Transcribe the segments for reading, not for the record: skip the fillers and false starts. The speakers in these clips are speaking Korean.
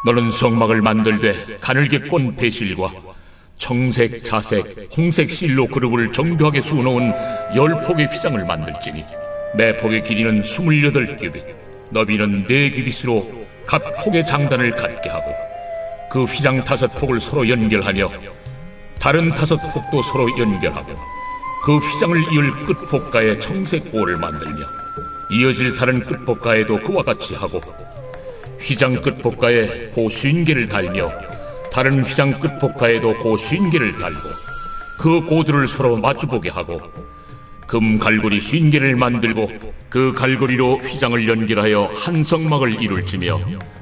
너는 성막을 만들되 가늘게 꼰 배실과 청색, 자색, 홍색 실로 그룹을 정교하게 수놓은 10폭의 휘장을 만들지니 매 폭의 길이는 28규빗, 너비는 4규빗으로 각 폭의 장단을 갖게 하고 그 휘장 5폭을 서로 연결하며 다른 5폭도 서로 연결하고 그 휘장을 이을 끝폭가에 청색 보를 만들며 이어질 다른 끝폭가에도 그와 같이 하고 휘장 끝폭가에 고 50개를 달며 다른 휘장 끝폭가에도 고 50개를 달고 그 고들을 서로 마주보게 하고 금 갈고리 50개를 만들고 그 갈고리로 휘장을 연결하여 한 성막을 이룰지며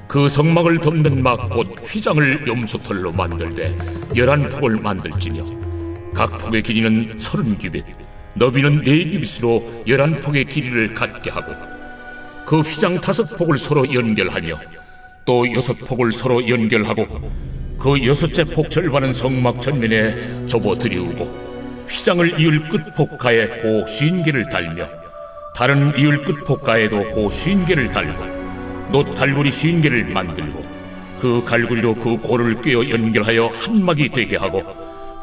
그 성막을 덮는 막 곧 휘장을 염소털로 만들되 11폭을 만들지며 각 폭의 길이는 30규빗, 너비는 4규빗으로 11폭의 길이를 갖게 하고 그 휘장 5폭을 서로 연결하며 또 6폭을 서로 연결하고 그 6째 폭 절반은 성막 전면에 접어들이우고 휘장을 이을 끝폭가에 고 50개를 달며 다른 이을 끝폭가에도 고 50개를 달고 놋 갈고리 50개를 만들고 그 갈고리로 그 고를 꿰어 연결하여 한 막이 되게 하고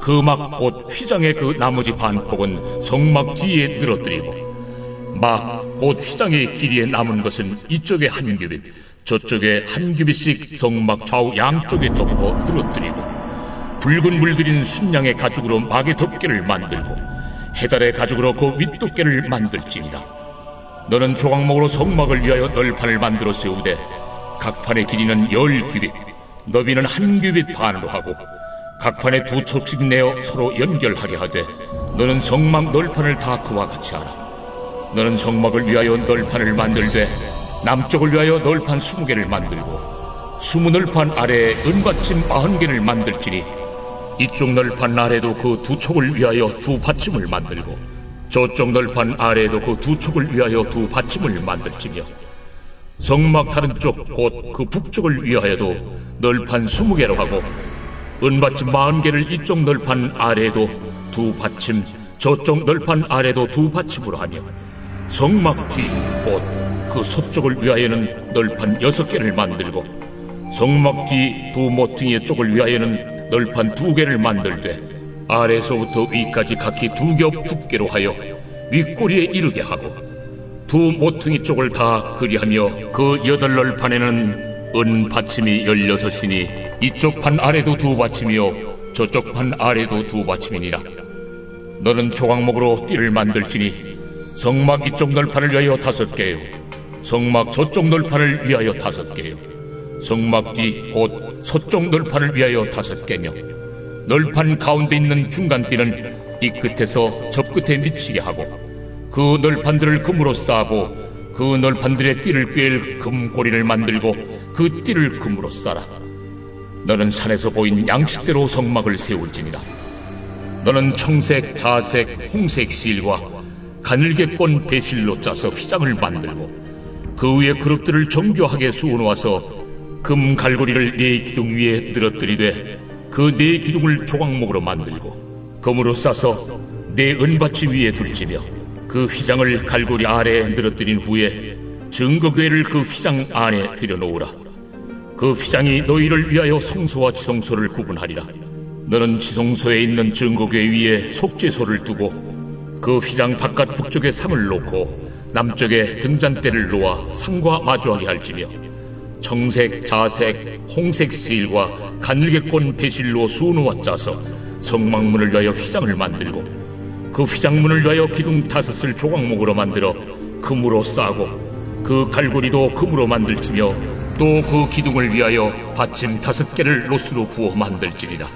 그 막 곧 휘장의 그 나머지 반폭은 성막 뒤에 늘어뜨리고 막 곧 휘장의 길이에 남은 것은 이쪽에 1규빗 저쪽에 1규빗씩 성막 좌우 양쪽에 덮어 늘어뜨리고 붉은 물들인 순양의 가죽으로 막의 덮개를 만들고 해달의 가죽으로 그 윗덮개를 만들지니라. 너는 조각목으로 성막을 위하여 널판을 만들어 세우되 각 판의 길이는 10규빗, 너비는 1규빗 반으로 하고 각 판에 2척씩 내어 서로 연결하게 하되 너는 성막 널판을 다 그와 같이 하라. 너는 성막을 위하여 널판을 만들되 남쪽을 위하여 널판 20개를 만들고 20널판 아래에 은받침 40개를 만들지니 이쪽 널판 아래도 그 2척을 위하여 2받침을 만들고 저쪽 널판 아래에도 그 2척을 위하여 2받침을 만들지며 성막 다른 쪽 곧 그 북쪽을 위하여도 널판 20개로 하고 은받침 40개를 이쪽 널판 아래에도 2받침 저쪽 널판 아래도 2받침으로 하며 성막 뒤 곧 그 서쪽을 위하여는 널판 6개를 만들고 성막 뒤 2모퉁이의 쪽을 위하여는 널판 2개를 만들되 아래에서부터 위까지 각기 2겹 두께로 하여 윗꼬리에 이르게 하고 2모퉁이 쪽을 다 그리하며 그 8널판에는 은 받침이 16이니 이쪽 판 아래도 2받침이요 저쪽 판 아래도 2받침이니라. 너는 조각목으로 띠를 만들지니 성막 이쪽 널판을 위하여 5개요 성막 저쪽 널판을 위하여 5개요 성막 뒤 곧 서쪽 널판을 위하여 5개며 널판 가운데 있는 중간띠는 이 끝에서 저 끝에 미치게 하고 그 널판들을 금으로 싸고 그 널판들의 띠를 꿰일 금고리를 만들고 그 띠를 금으로 싸라. 너는 산에서 보인 양식대로 성막을 세울지니라. 너는 청색, 자색, 홍색 실과 가늘게 꼰 배실로 짜서 휘장을 만들고 그 위에 그룹들을 정교하게 수놓아서 금 갈고리를 4기둥 위에 늘어뜨리되 그 4기둥을 조각목으로 만들고 금으로 싸서 4은받침 위에 둘지며 그 휘장을 갈고리 아래에 늘어뜨린 후에 증거궤를 그 휘장 안에 들여놓으라. 그 휘장이 너희를 위하여 성소와 지성소를 구분하리라. 너는 지성소에 있는 증거궤 위에 속죄소를 두고 그 휘장 바깥 북쪽에 상을 놓고 남쪽에 등잔대를 놓아 상과 마주하게 할지며 청색, 자색, 홍색 실과 가늘게 꼰 배실로 수놓아 짜서 성막문을 위하여 휘장을 만들고 그 휘장문을 위하여 기둥 5을 조각목으로 만들어 금으로 싸고 그 갈고리도 금으로 만들지며 또 그 기둥을 위하여 받침 5개를 롯으로 부어 만들지니라.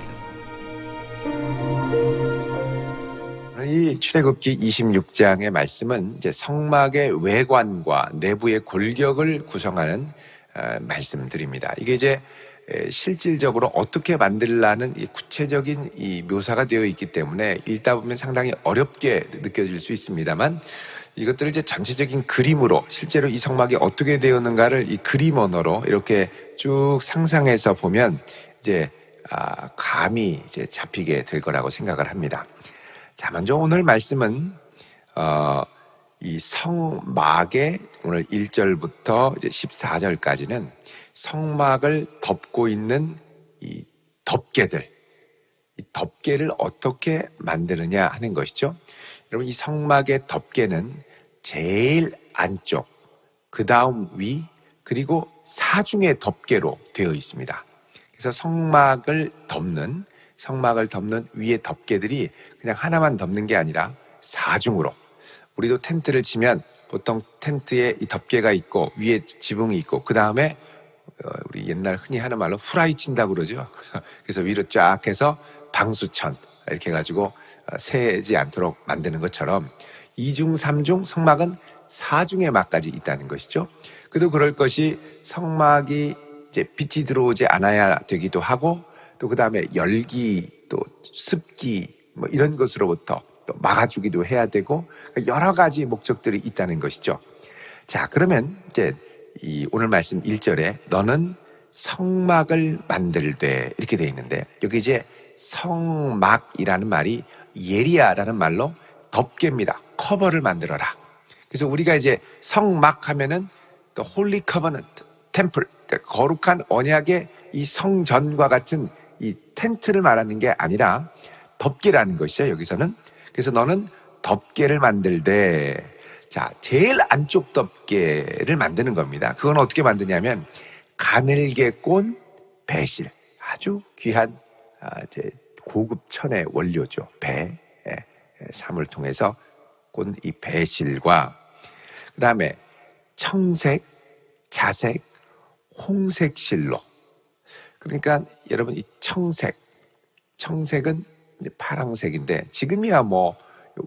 이 출애굽기 26장의 말씀은 이제 성막의 외관과 내부의 골격을 구성하는 말씀들입니다. 이게 이제 실질적으로 어떻게 만들라는 이 구체적인 이 묘사가 되어 있기 때문에 읽다 보면 상당히 어렵게 느껴질 수 있습니다만 이것들을 이제 전체적인 그림으로 실제로 이 성막이 어떻게 되었는가를 이 그림 언어로 이렇게 쭉 상상해서 보면 이제 감이 이제 잡히게 될 거라고 생각을 합니다. 자, 먼저 오늘 말씀은 이 성막의 오늘 1절부터 이제 14절까지는 성막을 덮고 있는 이 덮개들, 이 덮개를 어떻게 만드느냐 하는 것이죠. 여러분, 이 성막의 덮개는 제일 안쪽, 그 다음 위, 그리고 사중의 덮개로 되어 있습니다. 그래서 성막을 덮는 위의 덮개들이 그냥 하나만 덮는 게 아니라 사중으로, 우리도 텐트를 치면 보통 텐트에 이 덮개가 있고 위에 지붕이 있고, 그 다음에 우리 옛날 흔히 하는 말로 후라이 친다고 그러죠. 그래서 위로 쫙 해서 방수천 이렇게 해가지고 새지 않도록 만드는 것처럼 2중, 3중 성막은 4중의 막까지 있다는 것이죠. 그래도 그럴 것이 성막이 이제 빛이 들어오지 않아야 되기도 하고, 또 그 다음에 열기, 또 습기 뭐 이런 것으로부터 또 막아주기도 해야 되고, 여러 가지 목적들이 있다는 것이죠. 자, 그러면 이제 이 오늘 말씀 1절에 너는 성막을 만들되 이렇게 되어 있는데, 여기 이제 성막이라는 말이 예리야라는 말로 덮개입니다. 커버를 만들어라. 그래서 우리가 이제 성막 하면은 또 홀리 커버넌트 템플, 그러니까 거룩한 언약의 이 성전과 같은 이 텐트를 말하는 게 아니라 덮개라는 것이죠, 여기서는. 그래서 너는 덮개를 만들되, 자, 제일 안쪽 덮개를 만드는 겁니다. 그건 어떻게 만드냐면 가늘게 꼰 배실, 아주 귀한 이제 고급 천의 원료죠. 배, 삶을 통해서 꼰 이 배실과, 그 다음에 청색, 자색, 홍색 실로. 그러니까 여러분, 이 청색은 이제 파랑색인데, 지금이야 뭐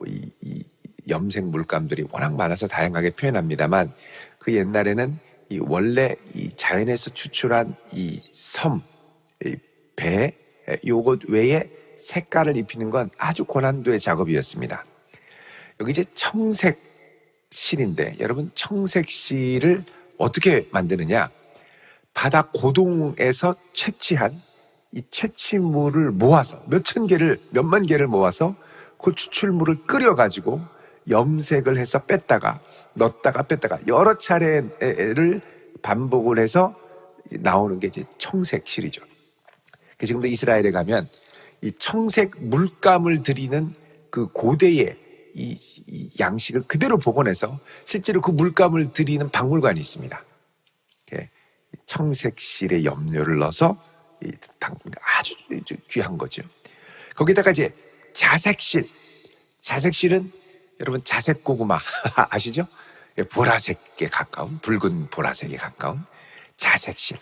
이 염색 물감들이 워낙 많아서 다양하게 표현합니다만, 그 옛날에는 이 원래 이 자연에서 추출한 이 섬, 이 배, 요것 외에 색깔을 입히는 건 아주 고난도의 작업이었습니다. 여기 이제 청색 실인데, 여러분, 청색 실을 어떻게 만드느냐? 바다 고동에서 채취한 이 채취물을 모아서 몇만 개를 모아서 그 추출물을 끓여가지고 염색을 해서 뺐다가 넣었다가 뺐다가 여러 차례를 반복을 해서 나오는 게 이제 청색실이죠. 지금도 이스라엘에 가면 이 청색 물감을 들이는 그 고대의 이 양식을 그대로 복원해서 실제로 그 물감을 들이는 박물관이 있습니다. 청색실에 염료를 넣어서 아주 귀한 거죠. 거기다가 이제 자색실은 여러분 자색 고구마 아시죠? 보라색에 가까운, 붉은 보라색에 가까운 자색실.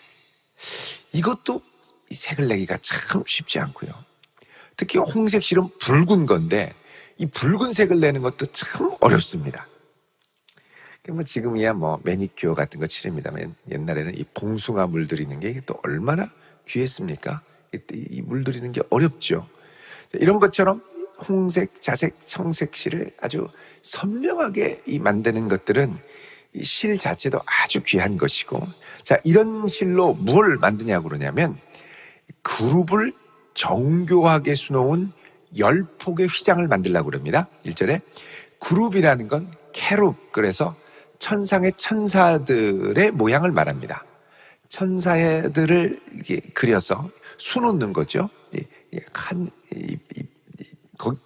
이것도 색을 내기가 참 쉽지 않고요. 특히 홍색실은 붉은 건데 이 붉은색을 내는 것도 참 어렵습니다. 뭐 지금이야 뭐 매니큐어 같은 거 칠합니다만, 옛날에는 이 봉숭아 물들이는 게 또 얼마나 귀했습니까? 이 물들이는 게 어렵죠. 이런 것처럼 홍색, 자색, 청색실을 아주 선명하게 만드는 것들은 이 실 자체도 아주 귀한 것이고, 자, 이런 실로 뭘 만드냐고 그러냐면 그룹을 정교하게 수놓은 10폭의 휘장을 만들려고 그럽니다. 1절에 그룹이라는 건 캐룹, 그래서 천상의 천사들의 모양을 말합니다. 천사들을 이렇게 그려서 수놓는 거죠.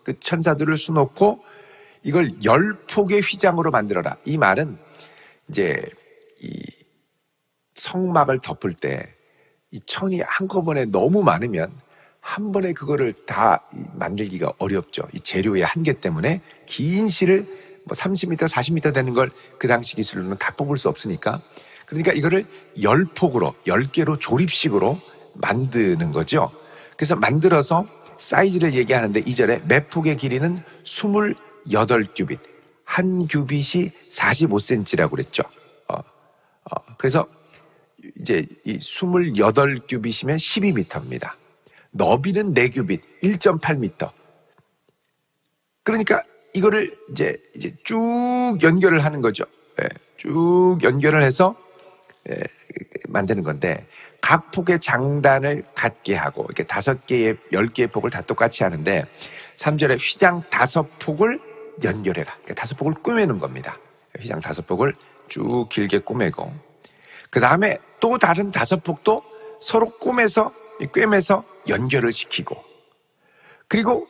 그 천사들을 수놓고 이걸 10폭의 휘장으로 만들어라. 이 말은 이제 이 성막을 덮을 때 이 천이 한꺼번에 너무 많으면 한 번에 그거를 다 만들기가 어렵죠. 이 재료의 한계 때문에 긴 실을 뭐 30m, 40m 되는 걸 그 당시 기술로는 다 뽑을 수 없으니까, 그러니까 이거를 10폭으로 10개로 조립식으로 만드는 거죠. 그래서 만들어서 사이즈를 얘기하는데 2절에 매 폭의 길이는 28규빗, 한 규빗이 45cm라고 그랬죠. 그래서 이제 이 28규빗이면 12m입니다. 너비는 4규빗, 1.8m. 그러니까 이거를 이제 쭉 연결을 하는 거죠. 쭉 연결을 해서 만드는 건데, 각 폭의 장단을 같게 하고, 이렇게 5개의, 10개의 폭을 다 똑같이 하는데, 3절에 휘장 5폭을 연결해라. 그러니까 5폭을 꼬매는 겁니다. 휘장 5폭을 쭉 길게 꼬매고, 그 다음에 또 다른 5폭도 서로 꿰매서 연결을 시키고, 그리고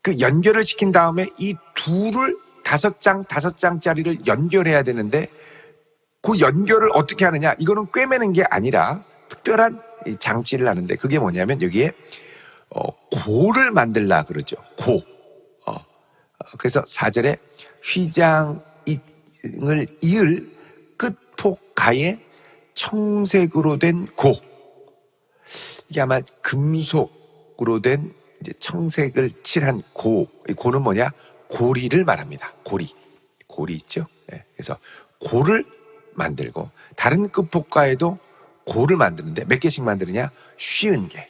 그 연결을 시킨 다음에 이 둘을 5장짜리를 연결해야 되는데, 그 연결을 어떻게 하느냐? 이거는 꿰매는 게 아니라 특별한 장치를 하는데, 그게 뭐냐면 여기에 고를 만들라 그러죠. 고. 그래서 4절에 휘장을 이을 끝폭가에 청색으로 된 고. 이게 아마 금속으로 된 이제 청색을 칠한 고. 이 고는 뭐냐? 고리를 말합니다. 고리 있죠? 네. 그래서 고를 만들고, 다른 끝폭가에도 고를 만드는데 몇 개씩 만드느냐? 50개.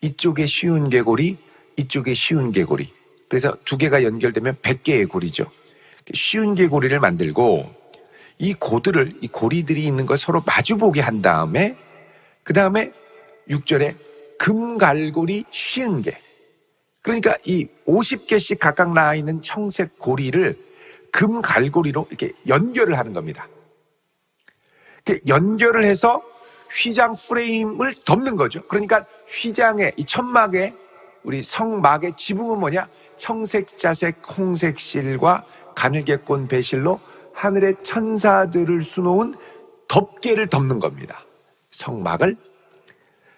이쪽에 50개고리, 이쪽에 50개고리. 그래서 2개가 연결되면 100개의 고리죠. 50개고리를 만들고, 이 고리들이 있는 걸 서로 마주보게 한 다음에, 그 다음에 6절에 금갈고리 50개. 그러니까 이 50개씩 각각 나와 있는 청색 고리를 금갈고리로 이렇게 연결을 하는 겁니다. 이렇게 연결을 해서 휘장 프레임을 덮는 거죠. 그러니까 휘장의 이 천막의 우리 성막의 지붕은 뭐냐? 청색, 자색, 홍색 실과 가늘게꼰 배실로 하늘의 천사들을 수놓은 덮개를 덮는 겁니다. 성막을.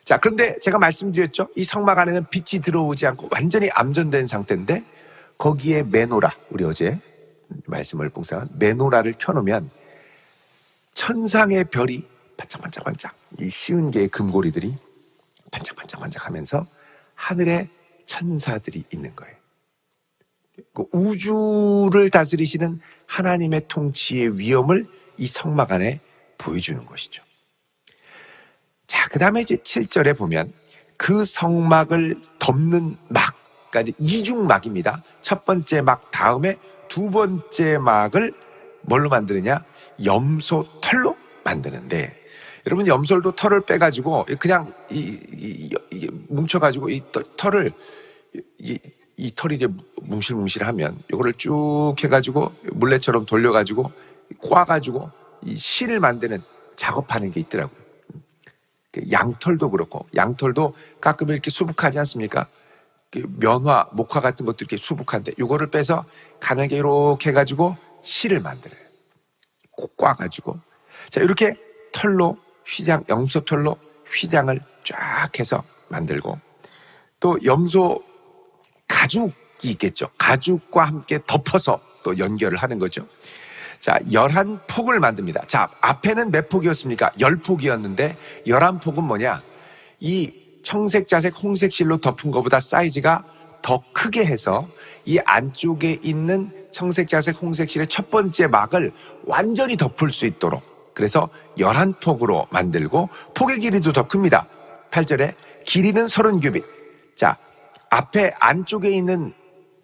자, 그런데 제가 말씀드렸죠. 이 성막 안에는 빛이 들어오지 않고 완전히 암전된 상태인데, 거기에 메노라, 우리 어제 말씀을 묵상한 메노라를 켜놓으면 천상의 별이 반짝반짝반짝, 이 50개의 금고리들이 반짝반짝반짝 하면서 하늘에 천사들이 있는 거예요. 그 우주를 다스리시는 하나님의 통치의 위엄을 이 성막 안에 보여주는 것이죠. 자, 그 다음에 이제 7절에 보면 그 성막을 덮는 막, 그러니까 이중막입니다. 첫 번째 막 다음에 두 번째 막을 뭘로 만드느냐? 염소 털로 만드는데, 여러분 염소도 털을 빼가지고 그냥 이게 뭉쳐가지고 이 털을 이 털이 이제 뭉실뭉실하면 이거를 쭉 해가지고 물레처럼 돌려가지고 꽈가지고 이 실을 만드는 작업하는 게 있더라고요. 양털도 그렇고, 양털도 가끔 이렇게 수북하지 않습니까? 면화, 목화 같은 것도 이렇게 수북한데 이거를 빼서 가늘게 이렇게 해가지고 실을 만들어요. 꼭 꽈가지고. 자, 이렇게 털로 휘장, 염소 털로 휘장을 쫙 해서 만들고, 또 염소 가죽이 있겠죠. 가죽과 함께 덮어서 또 연결을 하는 거죠. 자, 11폭을 만듭니다. 자, 앞에는 몇 폭이었습니까? 10폭이었는데 11폭은 뭐냐? 이 청색, 자색, 홍색 실로 덮은 것보다 사이즈가 더 크게 해서 이 안쪽에 있는 청색, 자색, 홍색 실의 첫 번째 막을 완전히 덮을 수 있도록, 그래서 11폭으로 만들고, 폭의 길이도 더 큽니다. 8절에 길이는 30규빗. 자, 앞에 안쪽에 있는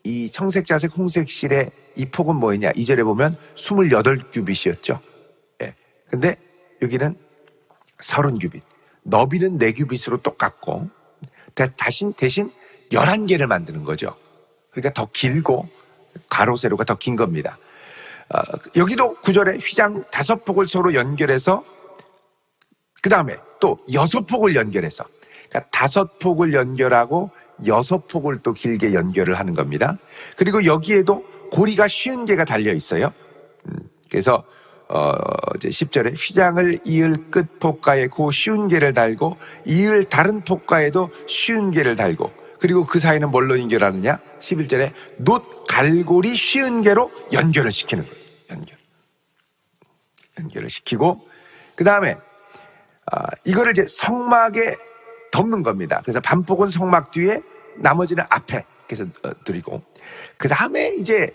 이 청색, 자색, 홍색 실의 이 폭은 뭐였냐? 2절에 보면 28규빗이었죠. 예. 근데 여기는 30규빗. 너비는 4규빗으로 똑같고, 대신 11개를 만드는 거죠. 그러니까 더 길고 가로 세로가 더 긴 겁니다. 여기도 9절에 휘장 5폭을 서로 연결해서, 그 다음에 또 6폭을 연결해서, 그러니까 5폭을 연결하고 6폭을 또 길게 연결을 하는 겁니다. 그리고 여기에도 고리가 50개가 달려 있어요. 그래서 이제 10절에 휘장을 이을 끝 폭가에 그 50개를 달고, 이을 다른 폭가에도 50개를 달고, 그리고 그 사이는 뭘로 연결하느냐? 11절에 놋 갈고리 50개로 연결을 시키는 거예요. 연결을 시키고, 그 다음에 이거를 이제 성막에 덮는 겁니다. 그래서 반폭은 성막 뒤에, 나머지는 앞에 그래서 드리고, 그 다음에 이제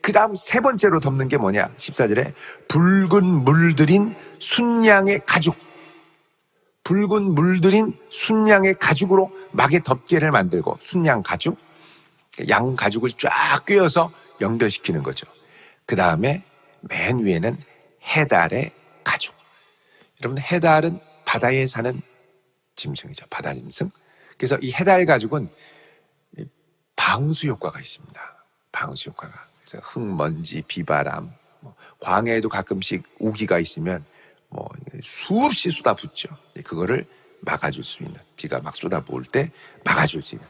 그 다음 세 번째로 덮는 게 뭐냐? 14절에 붉은 물들인 순양의 가죽, 붉은 물들인 순양의 가죽으로 막의 덮개를 만들고, 순양 가죽, 양 가죽을 쫙 꿰어서 연결시키는 거죠. 그 다음에 맨 위에는 해달의 가죽. 여러분, 해달은 바다에 사는 짐승이죠. 바다 짐승. 그래서 이 해달 가죽은 방수 효과가 있습니다. 방수 효과가. 그래서 흙먼지, 비바람, 광해에도 가끔씩 우기가 있으면 뭐 수없이 쏟아붓죠. 그거를 막아줄 수 있는, 비가 막 쏟아부을 때 막아줄 수 있는.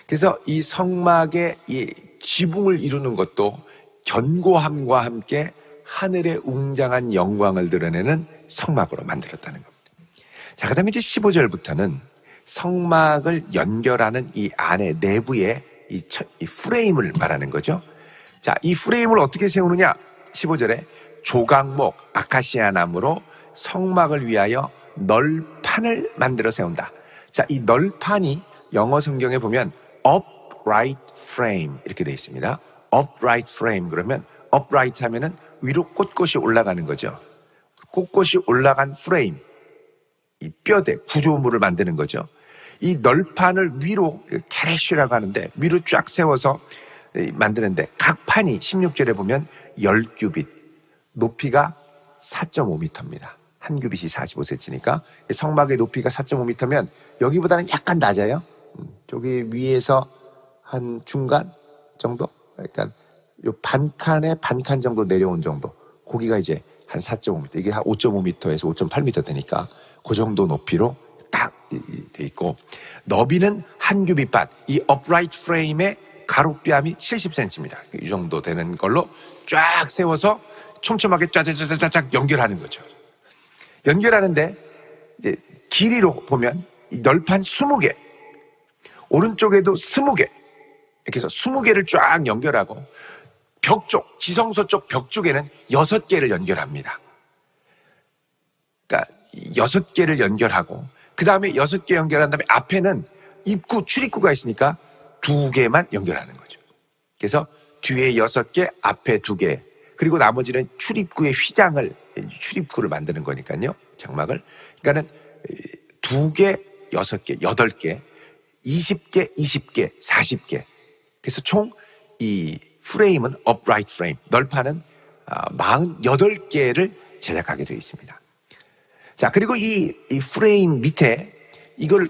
그래서 이 성막의 이 지붕을 이루는 것도 견고함과 함께 하늘의 웅장한 영광을 드러내는 성막으로 만들었다는 겁니다. 자, 그 다음에 이제 15절부터는 성막을 연결하는 이 안에 내부의 이 프레임을 말하는 거죠. 자, 이 프레임을 어떻게 세우느냐? 15절에 조각목, 아카시아 나무로 성막을 위하여 널판을 만들어 세운다. 자, 이 널판이 영어 성경에 보면 upright frame 이렇게 되어 있습니다. upright frame 그러면 upright 하면은 위로 꼿꼿이 올라가는 거죠. 꼿꼿이 올라간 프레임, 이 뼈대, 구조물을 만드는 거죠. 이 널판을 위로, 캐레쉬라고 하는데 위로 쫙 세워서 만드는데 각 판이 16절에 보면 10규빗, 높이가 4.5m입니다. 한 규빗이 45cm니까 성막의 높이가 4.5m면 여기보다는 약간 낮아요. 저기 위에서 한 중간 정도? 그러니까 요 반칸에 반칸 정도 내려온 정도. 거기가 이제 한 4.5m. 이게 한 5.5m에서 5.8m 되니까 그 정도 높이로 딱 돼 있고, 너비는 한 규빗 반. 이 upright 프레임의 가로뺨이 70cm입니다. 이 정도 되는 걸로 쫙 세워서 촘촘하게 쫙쫙쫙쫙 연결하는 거죠. 연결하는데 이제 길이로 보면 이 널판 20개, 오른쪽에도 20개, 이렇게 해서 20개를 쫙 연결하고 벽 쪽, 지성소 쪽 벽 쪽에는 6개를 연결합니다. 그러니까 6개를 연결하고 그 다음에 6개 연결한 다음에 앞에는 입구, 출입구가 있으니까 2개만 연결하는 거죠. 그래서 뒤에 6개, 앞에 2개, 그리고 나머지는 출입구의 휘장을, 출입구를 만드는 거니까요. 장막을. 그러니까는 2개, 6개, 8개, 20개, 20개, 40개. 그래서 총 이 프레임은 upright frame, 널판은 48개를 제작하게 되어 있습니다. 자, 그리고 이 프레임 밑에 이걸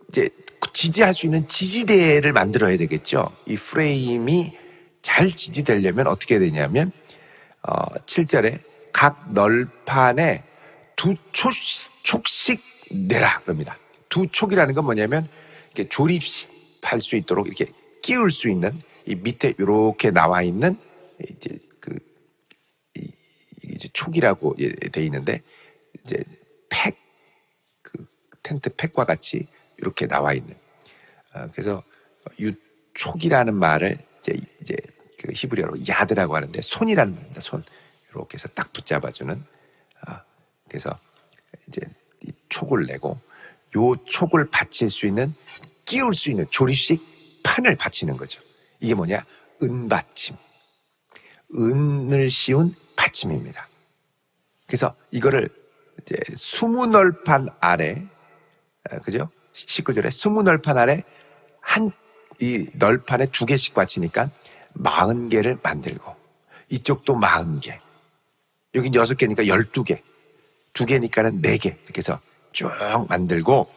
이제 지지할 수 있는 지지대를 만들어야 되겠죠. 이 프레임이 잘 지지되려면 어떻게 해야 되냐면 7절에 각 널판에 2촉씩 내라 그럽니다. 2촉이라는 건 뭐냐면 이렇게 조립할 수 있도록 이렇게 끼울 수 있는, 이 밑에 이렇게 나와 있는 이제 이제 촉이라고 돼 있는데, 이제 팩, 텐트 팩과 같이 이렇게 나와 있는. 그래서 이 촉이라는 말을 이제 그 히브리어로 야드라고 하는데 손이라는 말입니다. 손. 이렇게 해서 딱 붙잡아주는. 그래서 이제 이 촉을 내고 요 촉을 받칠 수 있는, 끼울 수 있는 조립식 판을 받치는 거죠. 이게 뭐냐? 은받침. 은을 씌운 받침입니다. 그래서 이거를 이제 20널판 아래, 그죠? 19절에 20널판 아래 이 널판에 2개씩 받치니까 40개를 만들고, 이쪽도 40개, 여긴 6개니까 12개, 2개니까는 4개, 이렇게 해서 쭉 만들고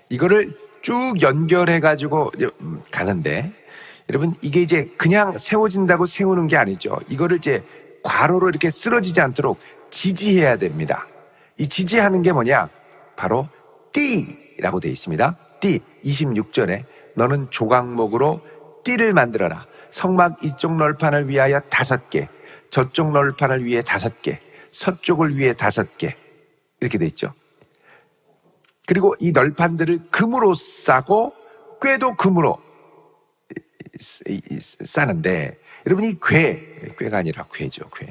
이거를 쭉 연결해가지고 가는데, 여러분 이게 이제 그냥 세워진다고 세우는 게 아니죠. 이거를 이제 괄호로 이렇게 쓰러지지 않도록 지지해야 됩니다. 이 지지하는 게 뭐냐? 바로 띠라고 되어 있습니다. 띠. 26절에 너는 조각목으로 띠를 만들어라. 성막 이쪽 널판을 위하여 5개, 저쪽 널판을 위해 5개, 서쪽을 위해 5개, 이렇게 되어 있죠. 그리고 이 널판들을 금으로 싸고 꾀도 금으로 싸는데, 여러분 이 꾀가 아니라 꾀죠. 꾀.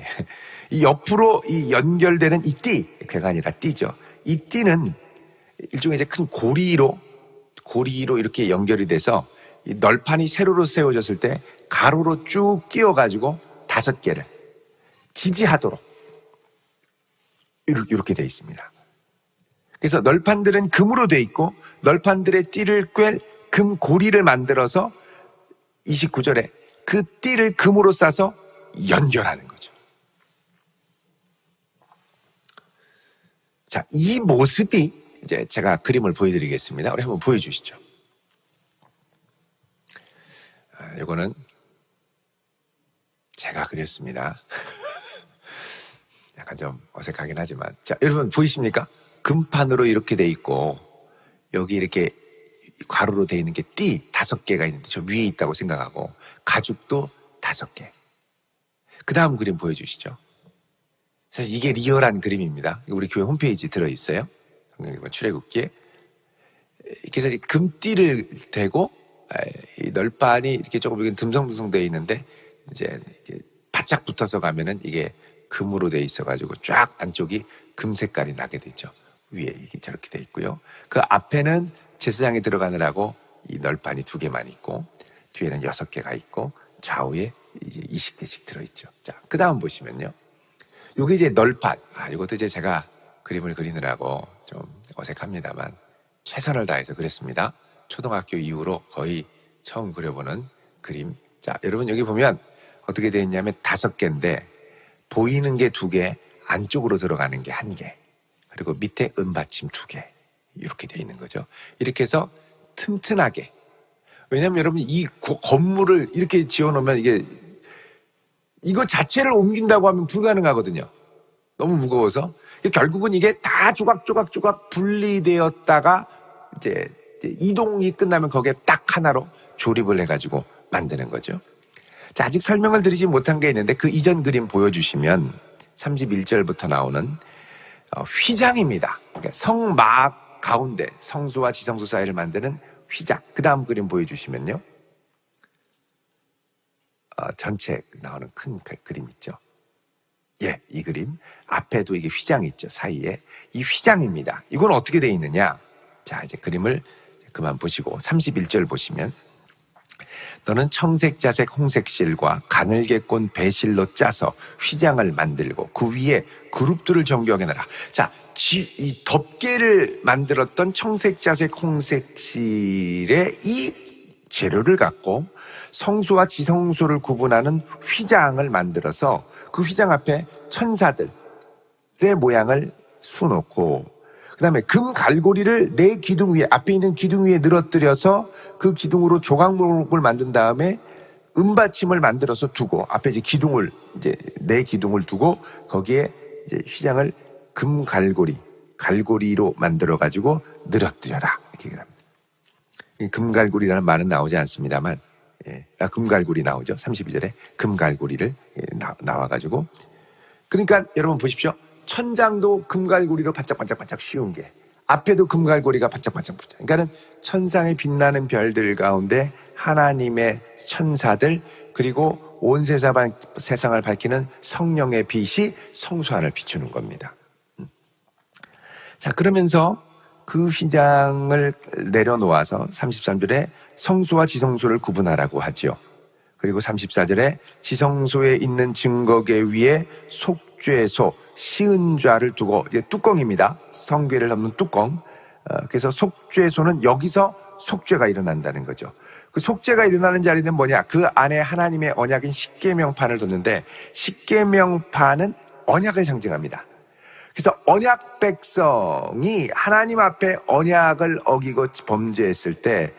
이 옆으로 이 연결되는 이 띠, 꾀가 아니라 띠죠. 이 띠는 일종의 이제 큰 고리로 이렇게 연결이 돼서 이 널판이 세로로 세워졌을 때 가로로 쭉 끼워가지고 5개를 지지하도록 이렇게 돼 있습니다. 그래서 널판들은 금으로 돼 있고, 널판들의 띠를 꿰 금 고리를 만들어서 29절에 그 띠를 금으로 싸서 연결하는 거죠. 자, 이 모습이 이제 제가 그림을 보여드리겠습니다. 우리 한번 보여주시죠. 이거는 제가 그렸습니다. 약간 좀 어색하긴 하지만. 자, 여러분 보이십니까? 금판으로 이렇게 돼 있고, 여기 이렇게 가로로 돼 있는 게 띠 5개가 있는데 저 위에 있다고 생각하고, 가죽도 5개. 그 다음 그림 보여주시죠. 사실 이게 리얼한 그림입니다. 우리 교회 홈페이지 들어있어요. 출애굽기에. 그래서 금띠를 대고, 이 널판이 이렇게 조금 듬성듬성 되어 있는데, 이제 바짝 붙어서 가면은 이게 금으로 되어 있어가지고 쫙 안쪽이 금 색깔이 나게 되죠. 위에 이게 저렇게 되어 있고요. 그 앞에는 제사장이 들어가느라고 이 널판이 2개만 있고, 뒤에는 6개가 있고, 좌우에 이제 20개씩 들어있죠. 자, 그 다음 보시면요. 요게 이제 널판. 이것도 이제 제가 그림을 그리느라고 좀 어색합니다만 최선을 다해서 그렸습니다. 초등학교 이후로 거의 처음 그려보는 그림. 자, 여러분 여기 보면 어떻게 되어 있냐면 5개인데 보이는 게 2개, 안쪽으로 들어가는 게 1개, 그리고 밑에 은받침 2개 이렇게 되어 있는 거죠. 이렇게 해서 튼튼하게. 왜냐하면 여러분 이 건물을 이렇게 지어놓으면 이거 자체를 옮긴다고 하면 불가능하거든요. 너무 무거워서. 결국은 이게 다 조각 분리되었다가 이제 이동이 끝나면 거기에 딱 하나로 조립을 해가지고 만드는 거죠. 자, 아직 설명을 드리지 못한 게 있는데 그 이전 그림 보여주시면 31절부터 나오는 휘장입니다. 그러니까 성막 가운데 성소와 지성소 사이를 만드는 휘장. 그 다음 그림 보여주시면요. 전체 나오는 큰 그림 있죠. 예, 이 그림. 앞에도 이게 휘장이 있죠. 사이에. 이 휘장입니다. 이건 어떻게 되어 있느냐. 자, 이제 그림을 그만 보시고 31절 보시면 너는 청색, 자색, 홍색 실과 가늘게 꼰 배실로 짜서 휘장을 만들고 그 위에 그룹들을 정교하게 놔라. 자, 이 덮개를 만들었던 청색, 자색, 홍색 실의 이 재료를 갖고 성소와 지성소를 구분하는 휘장을 만들어서 그 휘장 앞에 천사들의 모양을 수놓고, 그 다음에 금 갈고리를 내 기둥 위에, 앞에 있는 기둥 위에 늘어뜨려서 그 기둥으로 조각목을 만든 다음에 은받침을 만들어서 두고, 앞에 이제 내 기둥을 두고 거기에 이제 휘장을 금 갈고리로 만들어가지고 늘어뜨려라. 이렇게 합니다. 금갈고리라는 말은 나오지 않습니다만, 금갈고리 나오죠. 32절에 금갈고리를 나와가지고. 그러니까 여러분 보십시오. 천장도 금갈고리로 반짝반짝 씌운 게, 앞에도 금갈고리가 반짝반짝. 그러니까는 천상에 빛나는 별들 가운데 하나님의 천사들, 그리고 온 세상을 밝히는 성령의 빛이 성소 안을 비추는 겁니다. 자, 그러면서 그 휘장을 내려놓아서 33절에 성소와 지성소를 구분하라고 하죠. 그리고 34절에 지성소에 있는 증거계 위에 속죄소, 시은좌를 두고, 이제 뚜껑입니다. 성궤를 담는 뚜껑. 그래서 속죄소는 여기서 속죄가 일어난다는 거죠. 그 속죄가 일어나는 자리는 뭐냐? 그 안에 하나님의 언약인 십계명판을 뒀는데, 십계명판은 언약을 상징합니다. 그래서 언약 백성이 하나님 앞에 언약을 어기고 범죄했을 때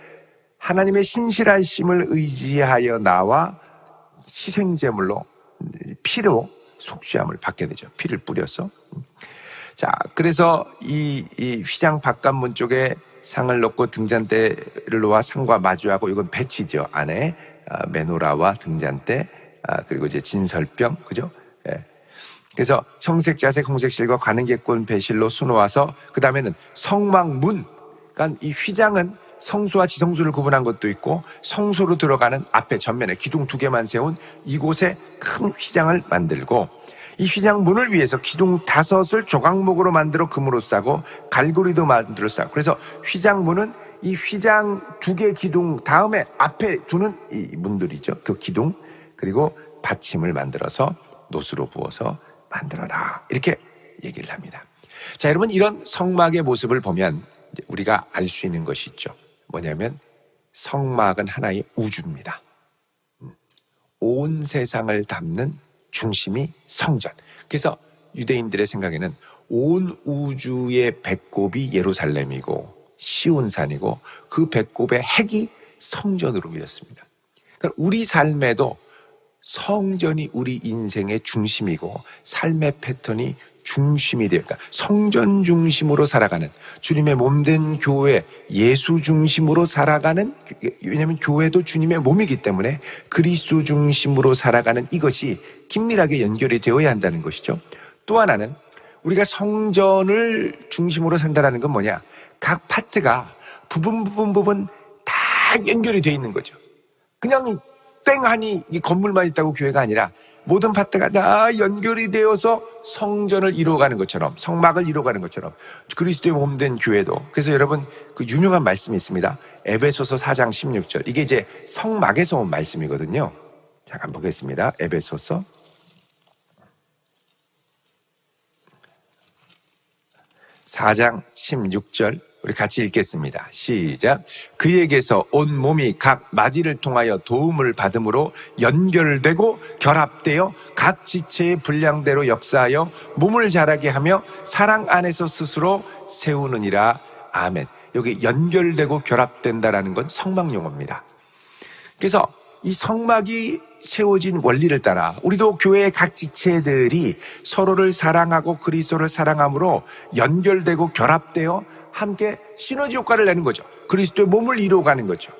하나님의 신실하심을 의지하여 나와 희생제물로 피로 속죄함을 받게 되죠. 피를 뿌려서. 자, 그래서 이 휘장 바깥문 쪽에 상을 놓고 등잔대를 놓아 상과 마주하고, 이건 배치죠. 안에 메노라와 등잔대, 그리고 이제 진설병, 그죠? 예. 그래서 청색, 자색, 홍색 실과 가늘게 꼰 배실로 수놓아서, 그 다음에는 성막문. 그러니까 이 휘장은 성소와 지성소를 구분한 것도 있고, 성소로 들어가는 앞에 전면에 기둥 2개만 세운 이곳에 큰 휘장을 만들고, 이 휘장 문을 위해서 기둥 5을 조각목으로 만들어 금으로 싸고 갈고리도 만들어 싸고, 그래서 휘장 문은 이 휘장 2개 기둥 다음에 앞에 두는 이 문들이죠. 그 기둥, 그리고 받침을 만들어서 노수로 부어서 만들어라. 이렇게 얘기를 합니다. 자, 여러분, 이런 성막의 모습을 보면 이제 우리가 알 수 있는 것이 있죠. 뭐냐면 성막은 하나의 우주입니다. 온 세상을 담는 중심이 성전. 그래서 유대인들의 생각에는 온 우주의 배꼽이 예루살렘이고 시온산이고, 그 배꼽의 핵이 성전으로 믿었습니다. 그러니까 우리 삶에도 성전이 우리 인생의 중심이고 삶의 패턴이 중심이 되어, 그러니까 성전 중심으로 살아가는, 주님의 몸된 교회, 예수 중심으로 살아가는, 왜냐하면 교회도 주님의 몸이기 때문에 그리스도 중심으로 살아가는 이것이 긴밀하게 연결이 되어야 한다는 것이죠. 또 하나는 우리가 성전을 중심으로 산다는 건 뭐냐? 각 파트가 부분 다 연결이 되어 있는 거죠. 그냥 땡하니 이 건물만 있다고 교회가 아니라 모든 파트가 다 연결이 되어서 성전을 이루어가는 것처럼, 성막을 이루어가는 것처럼 그리스도의 몸된 교회도. 그래서 여러분, 그 유명한 말씀이 있습니다. 에베소서 4장 16절. 이게 이제 성막에서 온 말씀이거든요. 잠깐 보겠습니다. 에베소서 4장 16절 우리 같이 읽겠습니다. 시작. 그에게서 온 몸이 각 마디를 통하여 도움을 받음으로 연결되고 결합되어 각 지체의 분량대로 역사하여 몸을 자라게 하며 사랑 안에서 스스로 세우느니라. 아멘. 여기 연결되고 결합된다라는 건 성막 용어입니다. 그래서 이 성막이 세워진 원리를 따라 우리도 교회의 각 지체들이 서로를 사랑하고 그리스도를 사랑함으로 연결되고 결합되어 함께 시너지 효과를 내는 거죠. 그리스도의 몸을 이루어가는 거죠.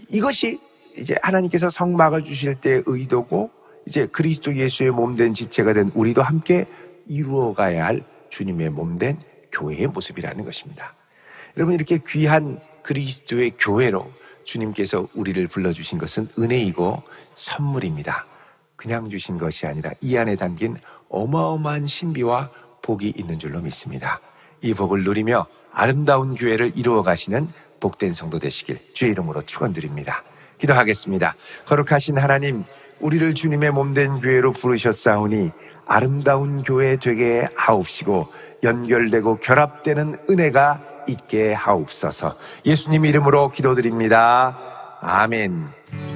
이것이 이제 하나님께서 성막을 주실 때의 의도고, 이제 그리스도 예수의 몸된 지체가 된 우리도 함께 이루어가야 할 주님의 몸된 교회의 모습이라는 것입니다. 여러분, 이렇게 귀한 그리스도의 교회로 주님께서 우리를 불러주신 것은 은혜이고 선물입니다. 그냥 주신 것이 아니라 이 안에 담긴 어마어마한 신비와 복이 있는 줄로 믿습니다. 이 복을 누리며 아름다운 교회를 이루어 가시는 복된 성도 되시길 주의 이름으로 축원드립니다. 기도하겠습니다. 거룩하신 하나님, 우리를 주님의 몸된 교회로 부르셨사오니 아름다운 교회 되게 하옵시고 연결되고 결합되는 은혜가 있게 하옵소서. 예수님 이름으로 기도드립니다. 아멘.